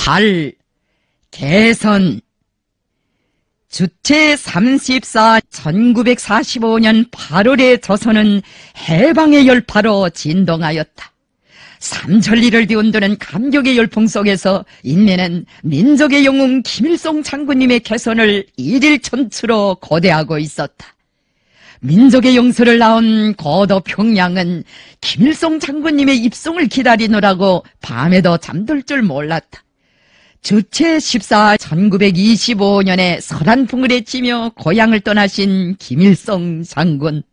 8. 개선. 주체 34 1945년 8월에 조선은 해방의 열파로 진동하였다. 삼천리를 뒤흔드는 감격의 열풍 속에서 인민은 민족의 영웅 김일성 장군님의 개선을 일일천추로 고대하고 있었다. 민족의 용서를 낳은 고도 평양은 김일성 장군님의 입송을 기다리느라고 밤에도 잠들 줄 몰랐다. 주체 14 1925년에 설한풍을 헤치며 고향을 떠나신 김일성 장군.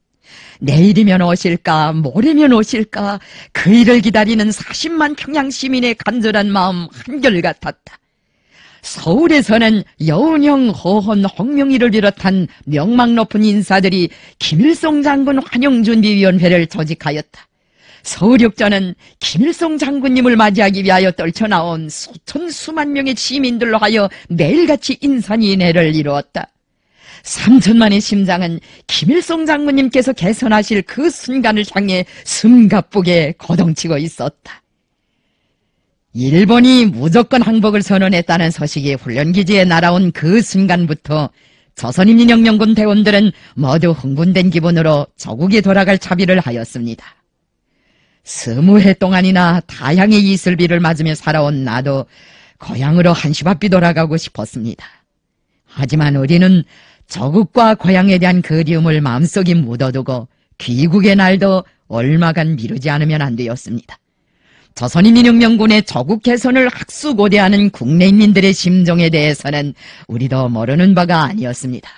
내일이면 오실까 모레면 오실까 그 일을 기다리는 40만 평양 시민의 간절한 마음 한결같았다. 서울에서는 여운형, 허헌, 홍명희를 비롯한 명망 높은 인사들이 김일성 장군 환영준비위원회를 조직하였다. 서울역전은 김일성 장군님을 맞이하기 위하여 떨쳐나온 수천 수만 명의 시민들로 하여 매일같이 인산인해를 이루었다. 3천만의 심장은 김일성 장군님께서 개선하실 그 순간을 향해 숨가쁘게 거동치고 있었다. 일본이 무조건 항복을 선언했다는 소식이 훈련기지에 날아온 그 순간부터 조선인민혁명군 대원들은 모두 흥분된 기분으로 조국에 돌아갈 차비를 하였습니다. 20해 동안이나 타향의 이슬비를 맞으며 살아온 나도 고향으로 한시바삐 돌아가고 싶었습니다. 하지만 우리는 조국과 고향에 대한 그리움을 마음속에 묻어두고 귀국의 날도 얼마간 미루지 않으면 안 되었습니다. 조선인민혁명군의 조국 개선을 학수고대하는 국내인민들의 심정에 대해서는 우리도 모르는 바가 아니었습니다.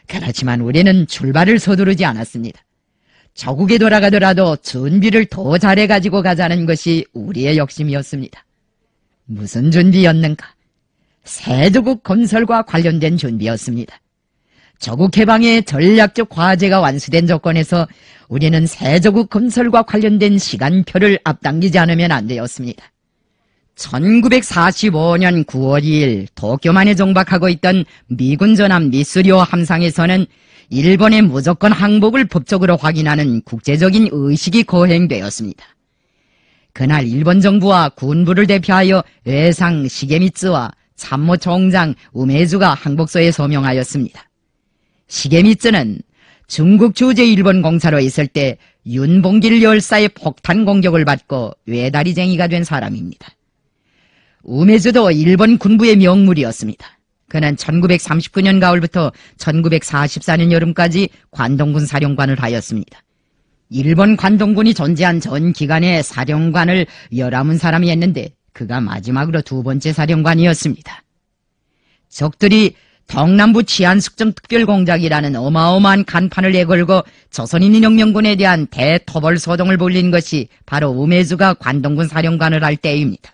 그렇지만 우리는 출발을 서두르지 않았습니다. 조국에 돌아가더라도 준비를 더 잘해가지고 가자는 것이 우리의 욕심이었습니다. 무슨 준비였는가? 새조국 건설과 관련된 준비였습니다. 조국 해방의 전략적 과제가 완수된 조건에서 우리는 새조국 건설과 관련된 시간표를 앞당기지 않으면 안 되었습니다. 1945년 9월 2일 도쿄만에 정박하고 있던 미군 전함 미쓰리호 함상에서는 일본의 무조건 항복을 법적으로 확인하는 국제적인 의식이 거행되었습니다. 그날 일본 정부와 군부를 대표하여 외상 시게미츠와 참모총장 우메즈가 항복서에 서명하였습니다. 시게미츠는 중국 주재 일본 공사로 있을 때 윤봉길 열사의 폭탄 공격을 받고 외다리쟁이가 된 사람입니다. 우메즈도 일본 군부의 명물이었습니다. 그는 1939년 가을부터 1944년 여름까지 관동군 사령관을 하였습니다. 일본 관동군이 존재한 전 기간에 사령관을 11사람이 했는데 그가 마지막으로 두 번째 사령관이었습니다. 적들이 동남부 치안숙정 특별공작이라는 어마어마한 간판을 내걸고 조선인민혁명군에 대한 대토벌 소동을 벌린 것이 바로 우메즈가 관동군 사령관을 할 때입니다.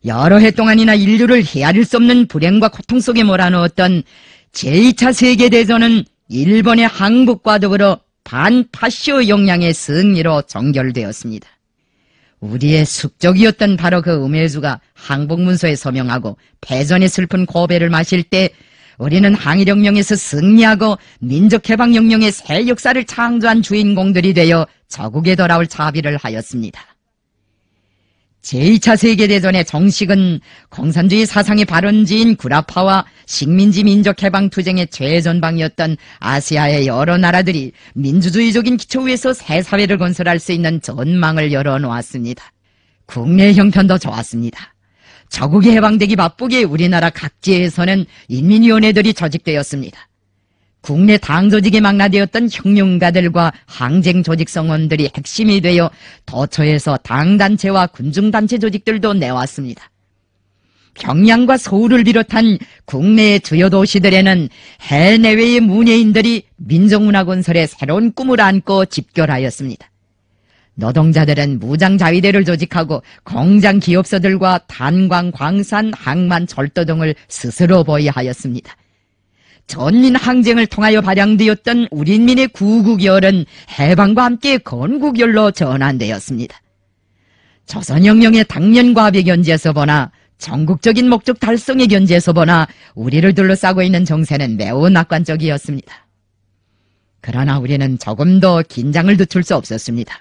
여러 해 동안이나 인류를 헤아릴 수 없는 불행과 고통 속에 몰아넣었던 제2차 세계대전은 일본의 항복과 더불어 반파쇼 역량의 승리로 종결되었습니다. 우리의 숙적이었던 바로 그 우메즈가 항복문서에 서명하고 패전의 슬픈 고배를 마실 때 우리는 항일혁명에서 승리하고 민족해방혁명의 새 역사를 창조한 주인공들이 되어 조국에 돌아올 차비를 하였습니다. 제2차 세계대전의 정식은 공산주의 사상의 발원지인 구라파와 식민지 민족해방투쟁의 최전방이었던 아시아의 여러 나라들이 민주주의적인 기초 위에서 새 사회를 건설할 수 있는 전망을 열어놓았습니다. 국내 형편도 좋았습니다. 조국이 해방되기 바쁘게 우리나라 각지에서는 인민위원회들이 조직되었습니다. 국내 당 조직에 망라되었던 혁명가들과 항쟁 조직 성원들이 핵심이 되어 도처에서 당단체와 군중단체 조직들도 내왔습니다. 평양과 서울을 비롯한 국내의 주요 도시들에는 해내외의 문예인들이 민족문화건설에 새로운 꿈을 안고 집결하였습니다. 노동자들은 무장자위대를 조직하고 공장 기업소들과 탄광, 광산, 항만, 철도 등을 스스로 보유하였습니다. 전민 항쟁을 통하여 발양되었던 우리 인민의 구국열은 해방과 함께 건국열로 전환되었습니다. 조선혁명의 당면과합의 견지에서 보나 전국적인 목적 달성의 견지에서 보나 우리를 둘러싸고 있는 정세는 매우 낙관적이었습니다. 그러나 우리는 조금도 긴장을 늦출 수 없었습니다.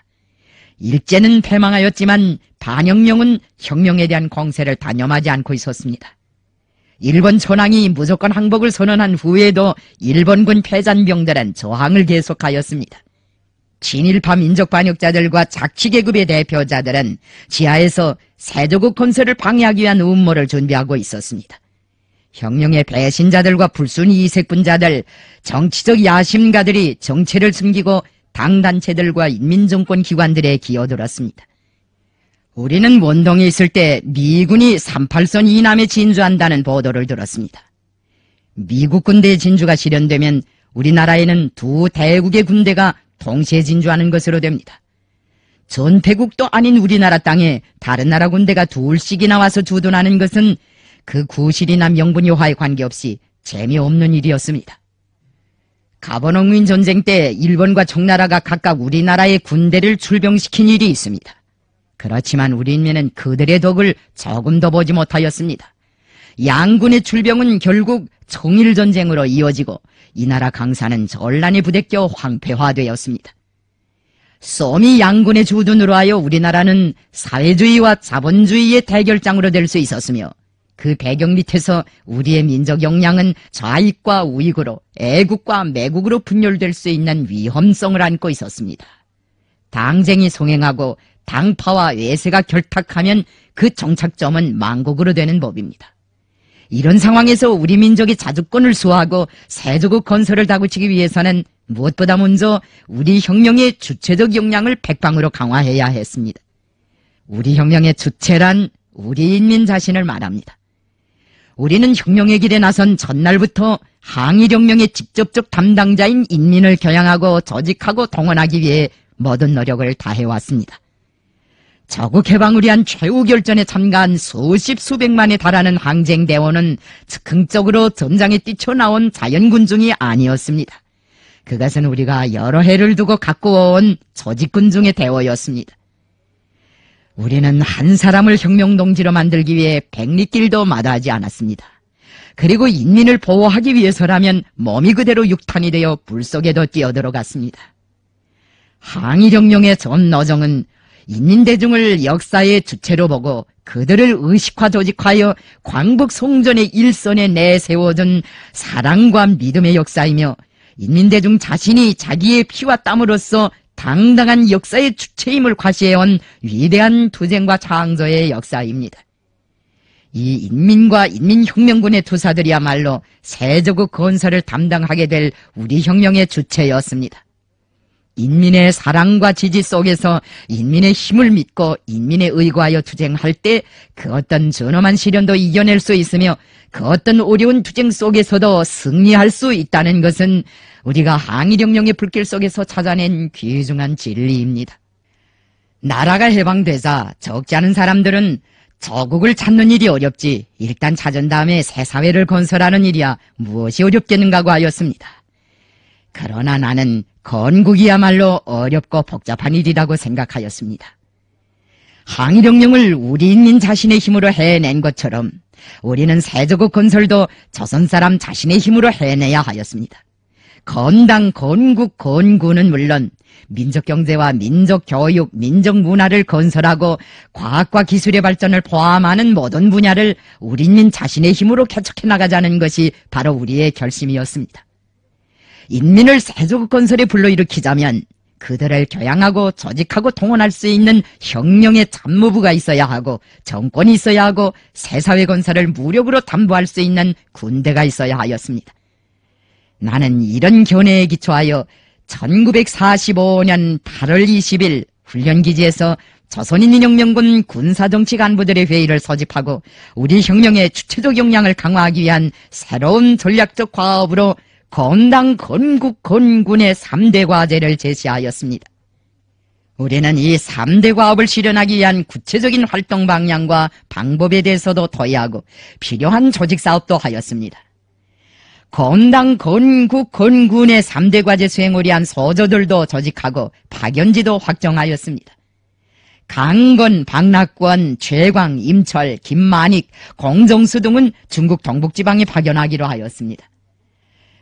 일제는 패망하였지만 반혁명은 혁명에 대한 공세를 단념하지 않고 있었습니다. 일본 천황이 무조건 항복을 선언한 후에도 일본군 패잔병들은 저항을 계속하였습니다. 친일파 민족 반역자들과 작치계급의 대표자들은 지하에서 세조국 건설을 방해하기 위한 음모를 준비하고 있었습니다. 혁명의 배신자들과 불순이 이색분자들, 정치적 야심가들이 정체를 숨기고 당단체들과 인민정권 기관들에 기어들었습니다. 우리는 원동에 있을 때 미군이 38선 이남에 진주한다는 보도를 들었습니다. 미국 군대의 진주가 실현되면 우리나라에는 두 대국의 군대가 동시에 진주하는 것으로 됩니다. 전패국도 아닌 우리나라 땅에 다른 나라 군대가 둘씩이나 와서 주둔하는 것은 그 구실이나 명분여하에 관계없이 재미없는 일이었습니다. 가번옥민 전쟁 때 일본과 청나라가 각각 우리나라의 군대를 출병시킨 일이 있습니다. 그렇지만 우리 인민은 그들의 덕을 조금 더 보지 못하였습니다. 양군의 출병은 결국 청일전쟁으로 이어지고 이 나라 강사는 전란에 부대껴 황폐화되었습니다. 쏘미 양군의 주둔으로 하여 우리나라는 사회주의와 자본주의의 대결장으로 될 수 있었으며 그 배경 밑에서 우리의 민족 역량은 좌익과 우익으로 애국과 매국으로 분열될 수 있는 위험성을 안고 있었습니다. 당쟁이 송행하고 당파와 외세가 결탁하면 그 정착점은 망국으로 되는 법입니다. 이런 상황에서 우리 민족이 자주권을 수호하고 세조국 건설을 다구치기 위해서는 무엇보다 먼저 우리 혁명의 주체적 역량을 백방으로 강화해야 했습니다. 우리 혁명의 주체란 우리 인민 자신을 말합니다. 우리는 혁명의 길에 나선 전날부터 항일혁명의 직접적 담당자인 인민을 겨냥하고 조직하고 동원하기 위해 모든 노력을 다해왔습니다. 저국 해방을 위한 최후 결전에 참가한 수십 수백만에 달하는 항쟁대원은 즉흥적으로 전장에 뛰쳐나온 자연군중이 아니었습니다. 그것은 우리가 여러 해를 두고 갖고 온 조직군중의 대원이었습니다. 우리는 한 사람을 혁명동지로 만들기 위해 백리길도 마다하지 않았습니다. 그리고 인민을 보호하기 위해서라면 몸이 그대로 육탄이 되어 불 속에도 뛰어들어갔습니다. 항일혁명의 전 어정은 인민대중을 역사의 주체로 보고 그들을 의식화 조직하여 광복 송전의 일선에 내세워준 사랑과 믿음의 역사이며 인민대중 자신이 자기의 피와 땀으로써 당당한 역사의 주체임을 과시해온 위대한 투쟁과 창조의 역사입니다. 이 인민과 인민혁명군의 투사들이야말로 세조국 건설을 담당하게 될 우리 혁명의 주체였습니다. 인민의 사랑과 지지 속에서 인민의 힘을 믿고 인민에 의거하여 투쟁할 때 그 어떤 전엄한 시련도 이겨낼 수 있으며 그 어떤 어려운 투쟁 속에서도 승리할 수 있다는 것은 우리가 항일혁명의 불길 속에서 찾아낸 귀중한 진리입니다. 나라가 해방되자 적지 않은 사람들은 저국을 찾는 일이 어렵지 일단 찾은 다음에 새 사회를 건설하는 일이야 무엇이 어렵겠는가고 하였습니다. 그러나 나는 건국이야말로 어렵고 복잡한 일이라고 생각하였습니다. 항일혁명을 우리 인민 자신의 힘으로 해낸 것처럼 우리는 세조국 건설도 조선 사람 자신의 힘으로 해내야 하였습니다. 건당, 건국, 건군은 물론 민족경제와 민족교육, 민족문화를 건설하고 과학과 기술의 발전을 포함하는 모든 분야를 우리 인민 자신의 힘으로 개척해 나가자는 것이 바로 우리의 결심이었습니다. 인민을 세조국 건설에 불러일으키자면 그들을 교양하고 조직하고 동원할 수 있는 혁명의 참모부가 있어야 하고 정권이 있어야 하고 새사회 건설을 무력으로 담보할 수 있는 군대가 있어야 하였습니다. 나는 이런 견해에 기초하여 1945년 8월 20일 훈련기지에서 조선인민혁명군 군사정치 간부들의 회의를 소집하고 우리 혁명의 주체적 역량을 강화하기 위한 새로운 전략적 과업으로 건당, 건국, 건군의 3대 과제를 제시하였습니다. 우리는 이 3대 과업을 실현하기 위한 구체적인 활동 방향과 방법에 대해서도 토의하고 필요한 조직사업도 하였습니다. 건당, 건국, 건군의 3대 과제 수행을 위한 소조들도 조직하고 파견지도 확정하였습니다. 강건, 박낙권, 최광, 임철, 김만익, 공정수 등은 중국 동북지방에 파견하기로 하였습니다.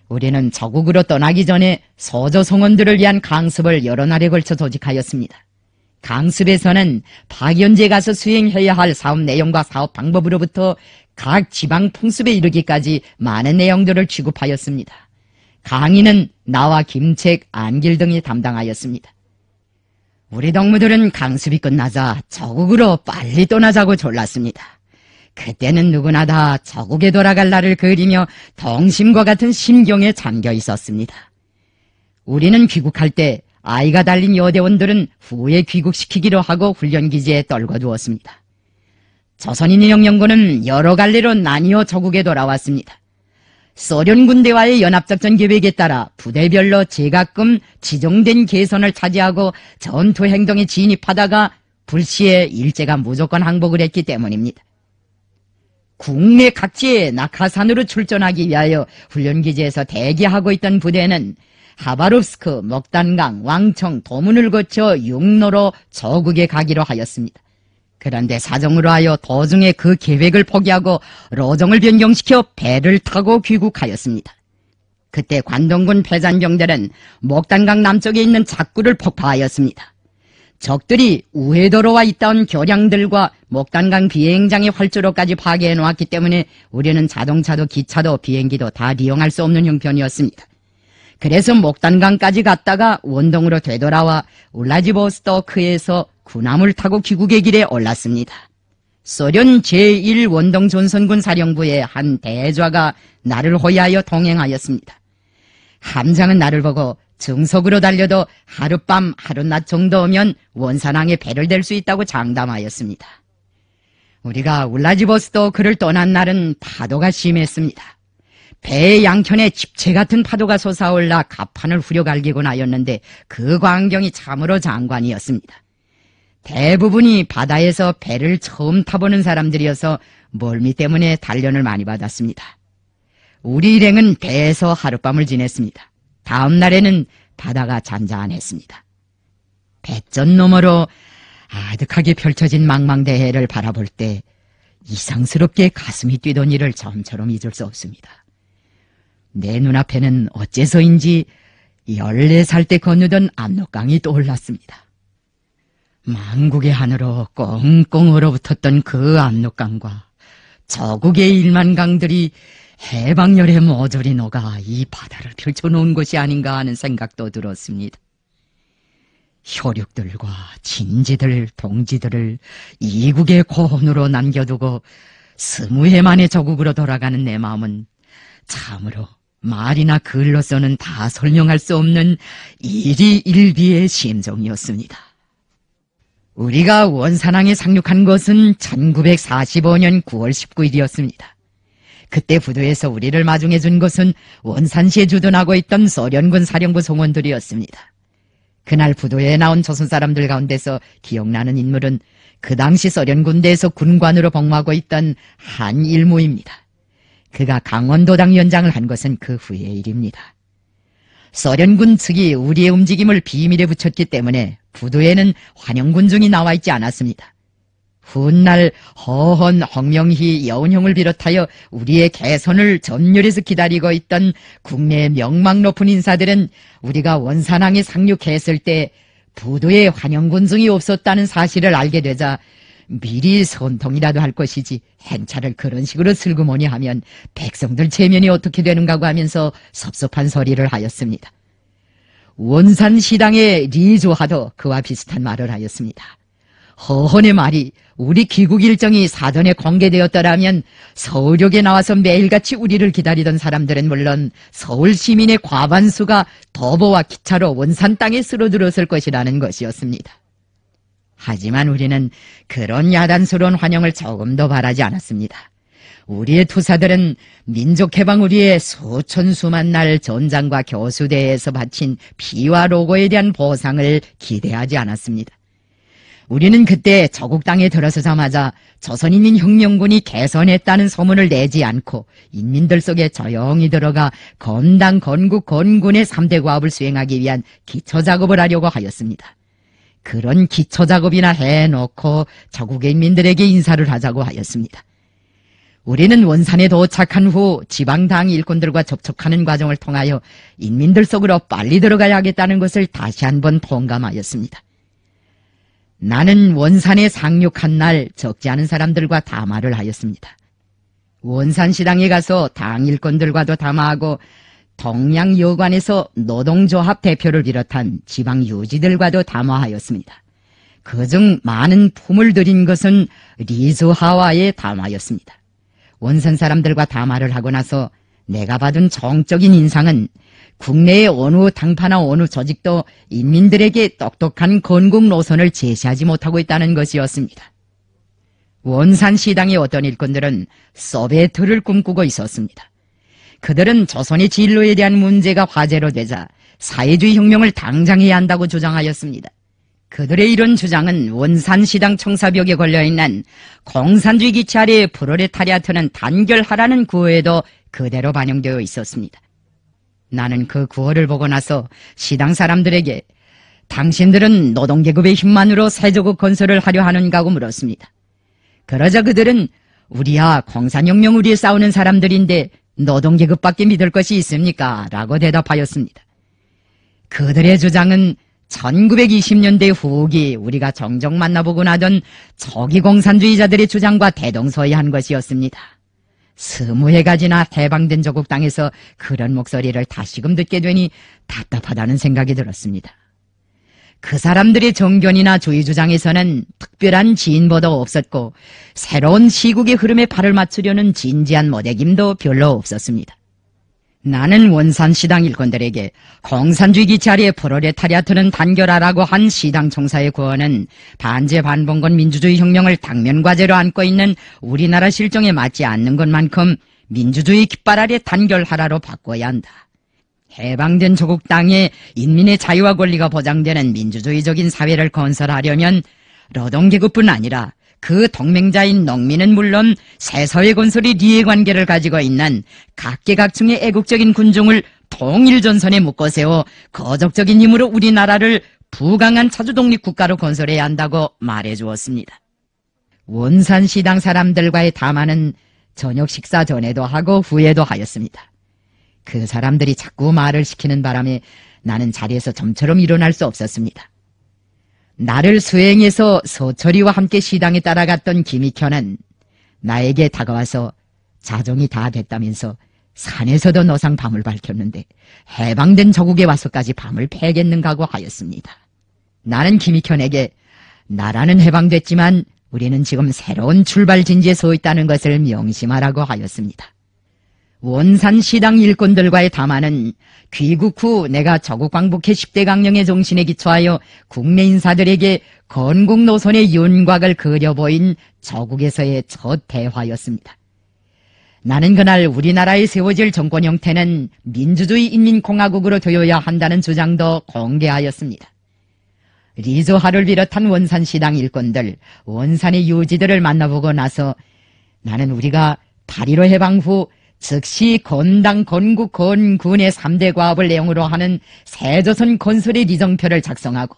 우리는 저국으로 떠나기 전에 소조 성원들을 위한 강습을 여러 날에 걸쳐 조직하였습니다. 강습에서는 파견지에 가서 수행해야 할 사업 내용과 사업 방법으로부터 각 지방 풍습에 이르기까지 많은 내용들을 취급하였습니다. 강의는 나와 김책, 안길 등이 담당하였습니다. 우리 동무들은 강습이 끝나자 저국으로 빨리 떠나자고 졸랐습니다. 그때는 누구나 다 저국에 돌아갈 날을 그리며 동심과 같은 심경에 잠겨 있었습니다. 우리는 귀국할 때 아이가 달린 여대원들은 후에 귀국시키기로 하고 훈련기지에 떨궈두었습니다. 조선인민혁명군은 여러 갈래로 나뉘어 저국에 돌아왔습니다. 소련 군대와의 연합작전 계획에 따라 부대별로 제각금 지정된 개선을 차지하고 전투 행동에 진입하다가 불시에 일제가 무조건 항복을 했기 때문입니다. 국내 각지에 낙하산으로 출전하기 위하여 훈련기지에서 대기하고 있던 부대는 하바롭스크, 먹단강, 왕청, 도문을 거쳐 육로로 저국에 가기로 하였습니다. 그런데 사정으로 하여 도중에 그 계획을 포기하고 로정을 변경시켜 배를 타고 귀국하였습니다. 그때 관동군 패잔병들은 먹단강 남쪽에 있는 작구를 폭파하였습니다. 적들이 우회도로와 있던 교량들과 먹단강 비행장의 활주로까지 파괴해 놓았기 때문에 우리는 자동차도 기차도 비행기도 다 이용할 수 없는 형편이었습니다. 그래서 먹단강까지 갔다가 원동으로 되돌아와 울라지보스토크에서 군함을 타고 귀국의 길에 올랐습니다. 소련 제1원동전선군 사령부의 한 대좌가 나를 호위하여 동행하였습니다. 함장은 나를 보고 정석으로 달려도 하룻밤 하룻낮 정도면 원산항에 배를 댈 수 있다고 장담하였습니다. 우리가 울라지보스토크를 떠난 날은 파도가 심했습니다. 배의 양편에 집채 같은 파도가 솟아올라 갑판을 후려갈기곤 하였는데 그 광경이 참으로 장관이었습니다. 대부분이 바다에서 배를 처음 타보는 사람들이어서 멀미 때문에 단련을 많이 받았습니다. 우리 일행은 배에서 하룻밤을 지냈습니다. 다음 날에는 바다가 잔잔했습니다. 배전 너머로 아득하게 펼쳐진 망망대해를 바라볼 때 이상스럽게 가슴이 뛰던 일을 점처럼 잊을 수 없습니다. 내 눈앞에는 어째서인지 14살 때 건너던 압록강이 떠올랐습니다. 만국의 하늘로 꽁꽁 얼어붙었던 그 압록강과 저국의 1만 강들이 해방열에 모조리 녹아 이 바다를 펼쳐놓은 것이 아닌가 하는 생각도 들었습니다. 효력들과 진지들, 동지들을 이국의 고원으로 남겨두고 20해 만에 저국으로 돌아가는 내 마음은 참으로 말이나 글로서는 다 설명할 수 없는 일희일비의 심정이었습니다. 우리가 원산항에 상륙한 것은 1945년 9월 19일이었습니다. 그때 부두에서 우리를 마중해 준 것은 원산시에 주둔하고 있던 소련군 사령부 송원들이었습니다. 그날 부두에 나온 조선 사람들 가운데서 기억나는 인물은 그 당시 소련 군대에서 군관으로 복무하고 있던 한일무입니다. 그가 강원도당 연장을 한 것은 그 후의 일입니다. 소련군 측이 우리의 움직임을 비밀에 붙였기 때문에 부두에는 환영군중이 나와 있지 않았습니다. 훗날 허헌, 홍명희, 여운형을 비롯하여 우리의 개선을 전열에서 기다리고 있던 국내의 명망 높은 인사들은 우리가 원산항에 상륙했을 때 부두에 환영군중이 없었다는 사실을 알게 되자 미리 선통이라도 할 것이지 행차를 그런 식으로 슬그머니 하면 백성들 체면이 어떻게 되는가고 하면서 섭섭한 소리를 하였습니다. 원산시당의 리조하도 그와 비슷한 말을 하였습니다. 허헌의 말이 우리 귀국 일정이 사전에 공개되었더라면 서울역에 나와서 매일같이 우리를 기다리던 사람들은 물론 서울 시민의 과반수가 도보와 기차로 원산 땅에 쓸어들었을 것이라는 것이었습니다. 하지만 우리는 그런 야단스러운 환영을 조금도 바라지 않았습니다. 우리의 투사들은 민족해방 우리의 수천 수만 날 전장과 교수대에서 바친 피와 로고에 대한 보상을 기대하지 않았습니다. 우리는 그때 저국 땅에 들어서자마자 조선인민혁명군이 개선했다는 소문을 내지 않고 인민들 속에 조용히 들어가 건당, 건국, 건군의 3대 과업을 수행하기 위한 기초작업을 하려고 하였습니다. 그런 기초작업이나 해놓고 저국의 인민들에게 인사를 하자고 하였습니다. 우리는 원산에 도착한 후 지방당 일꾼들과 접촉하는 과정을 통하여 인민들 속으로 빨리 들어가야 하겠다는 것을 다시 한번 통감하였습니다. 나는 원산에 상륙한 날 적지 않은 사람들과 담화를 하였습니다. 원산시당에 가서 당 일꾼들과도 담화하고 동양여관에서 노동조합 대표를 비롯한 지방 유지들과도 담화하였습니다. 그중 많은 품을 들인 것은 리조하와의 담화였습니다. 원산 사람들과 담화를 하고 나서 내가 받은 정적인 인상은 국내의 어느 당파나 어느 조직도 인민들에게 똑똑한 건국 노선을 제시하지 못하고 있다는 것이었습니다. 원산시당의 어떤 일꾼들은 소비에트를 꿈꾸고 있었습니다. 그들은 조선의 진로에 대한 문제가 화제로 되자 사회주의 혁명을 당장 해야 한다고 주장하였습니다. 그들의 이런 주장은 원산시당 청사벽에 걸려있는 공산주의 기치 아래의 프롤레타리아트는 단결하라는 구호에도 그대로 반영되어 있었습니다. 나는 그 구호를 보고 나서 시당 사람들에게 당신들은 노동계급의 힘만으로 새조국 건설을 하려 하는가고 물었습니다. 그러자 그들은 우리야 공산혁명을 위해 싸우는 사람들인데 노동계급밖에 믿을 것이 있습니까? 라고 대답하였습니다. 그들의 주장은 1920년대 후기 우리가 종종 만나보곤 하던 초기 공산주의자들의 주장과 대동소이한 것이었습니다. 20해가 지나 해방된 조국 땅에서 그런 목소리를 다시금 듣게 되니 답답하다는 생각이 들었습니다. 그 사람들의 정견이나 주의 주장에서는 특별한 진보도 없었고 새로운 시국의 흐름에 발을 맞추려는 진지한 모대김도 별로 없었습니다. 나는 원산시당 일꾼들에게 공산주의 기치 아래 프롤레타리아트는 단결하라고 한 시당 총사의 구호는 반제 반봉건 민주주의 혁명을 당면 과제로 안고 있는 우리나라 실정에 맞지 않는 것만큼 민주주의 깃발 아래 단결하라로 바꿔야 한다. 해방된 조국 땅에 인민의 자유와 권리가 보장되는 민주주의적인 사회를 건설하려면 노동계급뿐 아니라 그 동맹자인 농민은 물론 새사회 건설의 이해관계를 가지고 있는 각계각층의 애국적인 군중을 통일전선에 묶어세워 거적적인 힘으로 우리나라를 부강한 차주독립국가로 건설해야 한다고 말해주었습니다. 원산시당 사람들과의 담화는 저녁 식사 전에도 하고 후에도 하였습니다. 그 사람들이 자꾸 말을 시키는 바람에 나는 자리에서 좀처럼 일어날 수 없었습니다. 나를 수행해서 서철이와 함께 시당에 따라갔던 김익현은 나에게 다가와서 자정이 다 됐다면서 산에서도 노상 밤을 밝혔는데 해방된 조국에 와서까지 밤을 패겠는가고 하였습니다. 나는 김익현에게 나라는 해방됐지만 우리는 지금 새로운 출발 진지에 서 있다는 것을 명심하라고 하였습니다. 원산시당 일꾼들과의 담화는 귀국 후 내가 조국 광복회 10대 강령의 정신에 기초하여 국내 인사들에게 건국 노선의 윤곽을 그려보인 조국에서의 첫 대화였습니다. 나는 그날 우리나라에 세워질 정권 형태는 민주주의 인민공화국으로 되어야 한다는 주장도 공개하였습니다. 리조하를 비롯한 원산시당 일꾼들, 원산의 유지들을 만나보고 나서 나는 우리가 8.15 해방 후 즉시 건당, 건국, 건군의 3대 과업을 내용으로 하는 새조선 건설의 리정표를 작성하고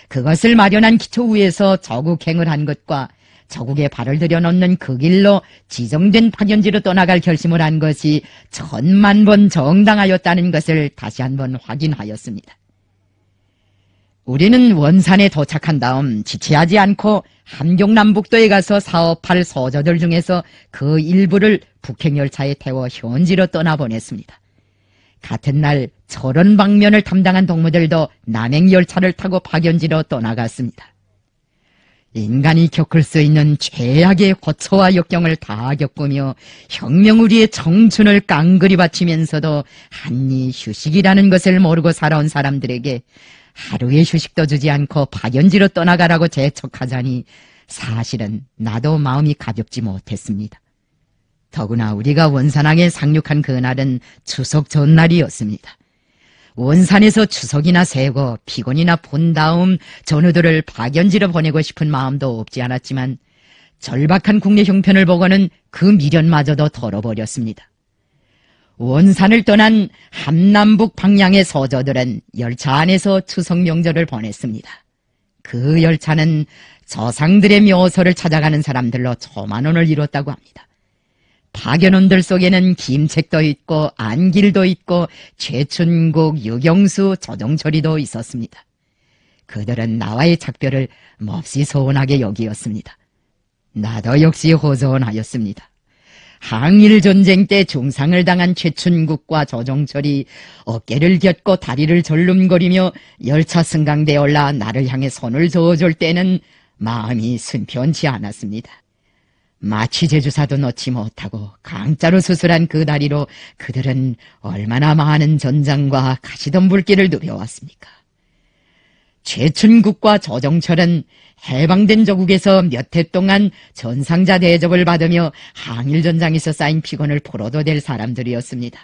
그것을 마련한 기초 위에서 조국행을 한 것과 조국에 발을 들여놓는 그 길로 지정된 파견지로 떠나갈 결심을 한 것이 1000만 번 정당하였다는 것을 다시 한번 확인하였습니다. 우리는 원산에 도착한 다음 지체하지 않고 함경남북도에 가서 사업할 소조들 중에서 그 일부를 북행열차에 태워 현지로 떠나보냈습니다. 같은 날 철원 방면을 담당한 동무들도 남행열차를 타고 파견지로 떠나갔습니다. 인간이 겪을 수 있는 최악의 고초와 역경을 다 겪으며 혁명 우리의 청춘을 깡그리 바치면서도 한이 휴식이라는 것을 모르고 살아온 사람들에게 하루의 휴식도 주지 않고 파견지로 떠나가라고 재촉하자니 사실은 나도 마음이 가볍지 못했습니다. 더구나 우리가 원산항에 상륙한 그날은 추석 전날이었습니다. 원산에서 추석이나 세고 피곤이나 본 다음 전우들을 파견지로 보내고 싶은 마음도 없지 않았지만 절박한 국내 형편을 보고는 그 미련마저도 털어버렸습니다. 원산을 떠난 함남북 방향의 소조들은 열차 안에서 추석 명절을 보냈습니다. 그 열차는 조상들의 묘소를 찾아가는 사람들로 초만원을 이뤘다고 합니다. 파견원들 속에는 김책도 있고 안길도 있고 최춘국, 유경수, 조정철이도 있었습니다. 그들은 나와의 작별을 몹시 서운하게 여기었습니다. 나도 역시 호소원하였습니다. 항일전쟁 때 중상을 당한 최춘국과 조정철이 어깨를 곁고 다리를 절름거리며 열차 승강대에 올라 나를 향해 손을 저어줄 때는 마음이 순편치 않았습니다. 마취 제주사도 넣지 못하고 강자로 수술한 그 다리로 그들은 얼마나 많은 전장과 가시던 불길을 누벼왔습니까? 최춘국과 조정철은 해방된 조국에서 몇 해 동안 전상자 대접을 받으며 항일전장에서 쌓인 피곤을 풀어도 될 사람들이었습니다.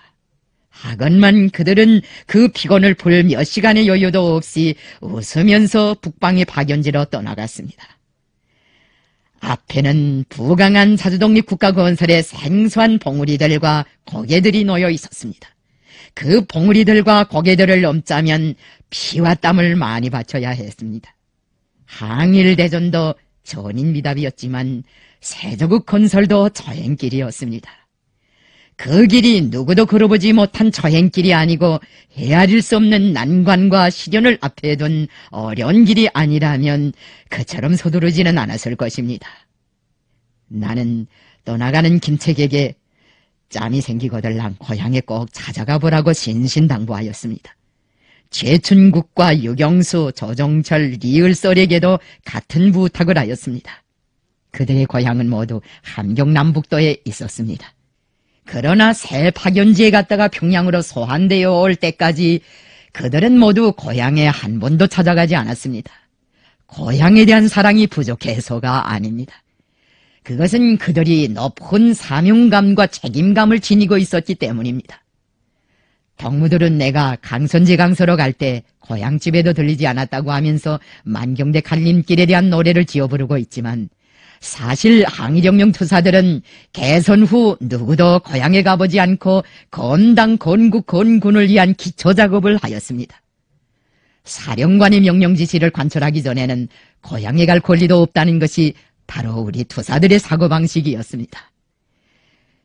하건만 그들은 그 피곤을 풀 몇 시간의 여유도 없이 웃으면서 북방의 박연지로 떠나갔습니다. 앞에는 부강한 자주독립 국가 건설의 생소한 봉우리들과 고개들이 놓여 있었습니다. 그 봉우리들과 고개들을 넘자면 피와 땀을 많이 바쳐야 했습니다. 항일대전도 전인미답이었지만 세조국 건설도 저행길이었습니다. 그 길이 누구도 걸어보지 못한 저행길이 아니고 헤아릴 수 없는 난관과 시련을 앞에 둔 어려운 길이 아니라면 그처럼 서두르지는 않았을 것입니다. 나는 떠나가는 김책에게 짬이 생기거들랑 고향에 꼭 찾아가 보라고 신신당부하였습니다. 최춘국과 유경수, 조정철, 리을설에게도 같은 부탁을 하였습니다. 그들의 고향은 모두 함경남북도에 있었습니다. 그러나 새 파견지에 갔다가 평양으로 소환되어 올 때까지 그들은 모두 고향에 한 번도 찾아가지 않았습니다. 고향에 대한 사랑이 부족해서가 아닙니다. 그것은 그들이 높은 사명감과 책임감을 지니고 있었기 때문입니다. 동무들은 내가 강선제 강서로 갈 때 고향집에도 들리지 않았다고 하면서 만경대 갈림길에 대한 노래를 지어 부르고 있지만 사실 항일혁명 투사들은 개선 후 누구도 고향에 가보지 않고 건당, 건국, 건군을 위한 기초작업을 하였습니다. 사령관의 명령 지시를 관철하기 전에는 고향에 갈 권리도 없다는 것이 바로 우리 투사들의 사고방식이었습니다.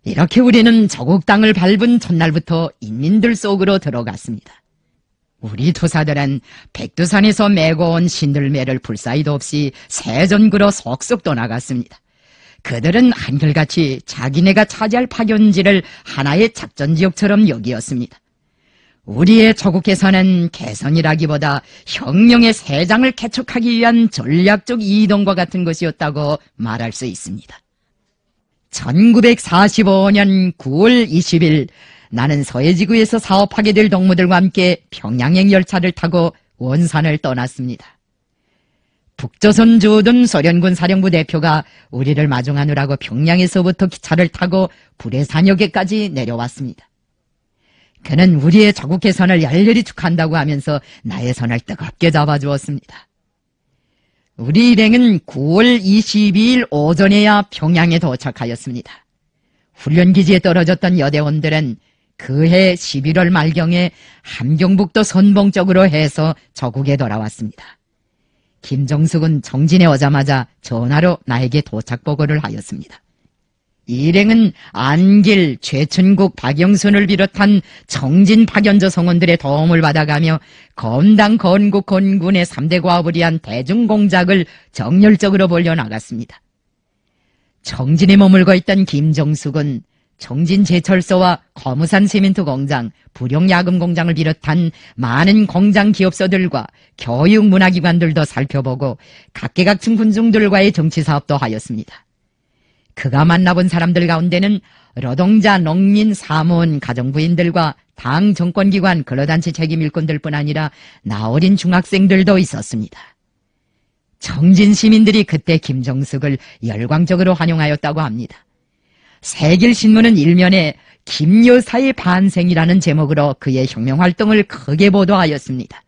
이렇게 우리는 조국 땅을 밟은 첫날부터 인민들 속으로 들어갔습니다. 우리 투사들은 백두산에서 메고 온 신들매를 불사이도 없이 세전구로 속속 떠나갔습니다. 그들은 한결같이 자기네가 차지할 파견지를 하나의 작전지역처럼 여기었습니다. 우리의 조국에서는 개선이라기보다 혁명의 세장을 개척하기 위한 전략적 이동과 같은 것이었다고 말할 수 있습니다. 1945년 9월 20일 나는 서해지구에서 사업하게 될 동무들과 함께 평양행 열차를 타고 원산을 떠났습니다. 북조선 주둔 소련군 사령부 대표가 우리를 마중하느라고 평양에서부터 기차를 타고 불해산역에까지 내려왔습니다. 그는 우리의 조국 개선을 열렬히 축하한다고 하면서 나의 손을 뜨겁게 잡아주었습니다. 우리 일행은 9월 22일 오전에야 평양에 도착하였습니다. 훈련기지에 떨어졌던 여대원들은 그해 11월 말경에 함경북도 선봉 쪽으로 해서 조국에 돌아왔습니다. 김정숙은 정진에 오자마자 전화로 나에게 도착 보고를 하였습니다. 일행은 안길, 최춘국, 박영순을 비롯한 정진 파견저 성원들의 도움을 받아가며 건당, 건국, 건군의 3대 과업을 위한 대중공작을 정열적으로 벌려나갔습니다. 정진에 머물고 있던 김정숙은 정진 제철소와 거무산 시멘트 공장, 불용야금 공장을 비롯한 많은 공장 기업소들과 교육 문화기관들도 살펴보고 각계각층 군중들과의 정치사업도 하였습니다. 그가 만나본 사람들 가운데는 노동자, 농민, 사무원, 가정부인들과 당 정권기관, 근로단체 책임 일꾼들뿐 아니라 나어린 중학생들도 있었습니다. 정진 시민들이 그때 김정숙을 열광적으로 환영하였다고 합니다. 세길신문은 일면에 김여사의 반생이라는 제목으로 그의 혁명활동을 크게 보도하였습니다.